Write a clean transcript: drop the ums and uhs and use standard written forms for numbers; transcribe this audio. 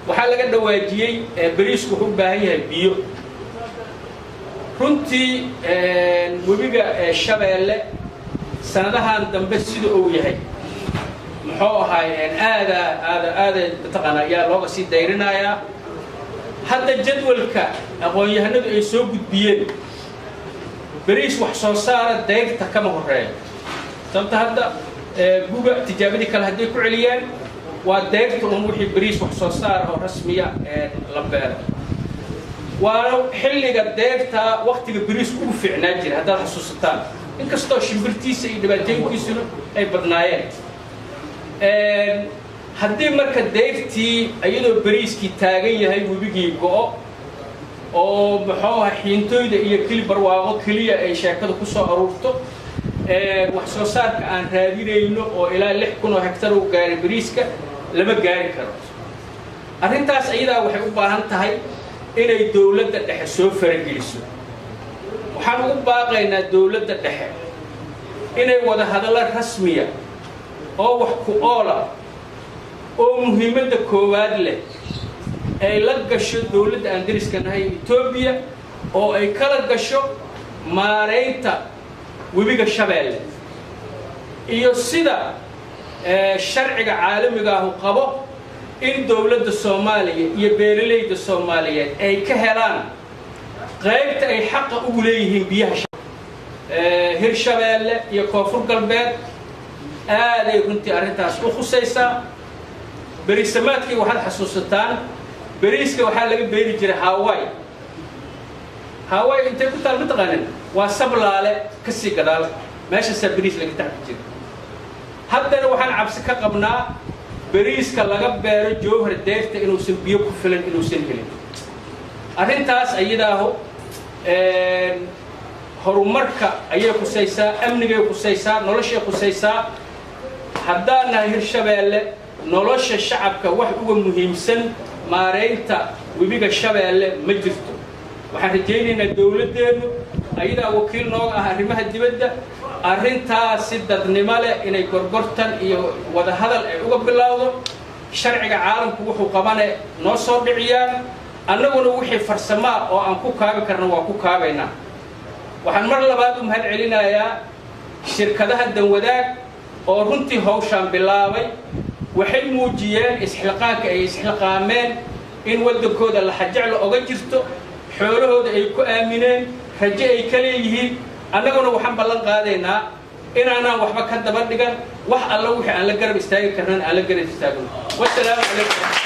waxaa laga dhawaajiyay bariisku wuxuu u baahan yahay biyo runtii webiga Shabeelle sanadahan dambe sida uu yahay muxuu ahaay aada taqana ayaa looga sii dayrinaya hadda jadwalka aqoon-yahanadu ay soo gudbiyeen bariis wax soo saara deyrta kama horeeyo sababta hadda guga tijaabadii kale hadday ku celiyaan waa deyrta wixii bariis wax soo saar oo rasmiya la beero waa xilliga deyrta waqtiga bariis ugu fiicnaa jira haddaad xasuusataan inkastoo shimbirtiisa iyo dhibaatooyinkiisuna ay badnaayeen haddii marka deyrtii iyadoo bariiskii taagan yahay webigii go'o oo muxuu ahaa xiintooyda iyo keli barwaaqo keliya ay sheekada ku soo aruurto wax soo saarka aan raadinayno oo ilaa 6,000 hektar uu gaaray bariiska lama gaari karo arrintaas ayadaa waxay u baahan tahay inay dawladda dhexe soo farageliso waxaan ugu baaqaynaa dawladda dhexe inay wada hadallo rasmiya oo wax ku oola oo muhiimadda koowaad leh ay la gasho dawladda aan dariska nahay Itoobiya oo ay kala gasho maareynta webiga Shabeelle iyo sida sharciga caalamiga ah uu qabo in dawladda Soomaaliya iyo beeraleyda Soomaaliyeed ay ka helaan qaybta ay xaq u leeyihiin biyaha Hirshabeelle iyo Koonfur Galbeed aaday runtii arrintaas u khusaysaa bariisamaadkii waxaad xasuusataan bariiska waxaa laga beeri jiray Hawaii intay ku taal mataqaanin waa sablaale ka sii gadaal meesha bariis laga tacbi jiray haddana waxaan cabsi ka qabnaa bariiska laga beero jowhar deyrta inuusan biyo ku filan inuusan helin arrintaas ayadaahu horumarka ayay khusaysaa amnigay khusaysaa noloshay khusaysaa haddaan nahay Hirshabeelle nolosha shacabka wax uga muhiimsan maareynta webiga Shabeelle ma jirto waxaan rajaynaynaa dawladdeenu ayadaa wakiil nooga ah arrimaha dibadda arrintaas si dadnimo leh inay gorgortan iyo wada hadal ay uga bilowdo sharciga caalamku wuxuu qabanay noo soo dhiciyaan annaguna wixii farsamo oo aan ku kaabi karno waa ku kaabaynaa waxaan mar labaad u mahad celinayaa shirkadaha danwadaag oo runtii hawshan bilaabay waxay muujiyeen isxilqaanka ay isxilqaameen in wadankooda la xajaclo oga jirto xoolahooda ay ku aamineen rajo ay ka leeyihiin annaguna waxaan ballan qaadaynaa inaanaan waxba ka daba dhigan wax alla wixii aan la garab istaagi karnan aan la garab istaagno wassalaamu calaykum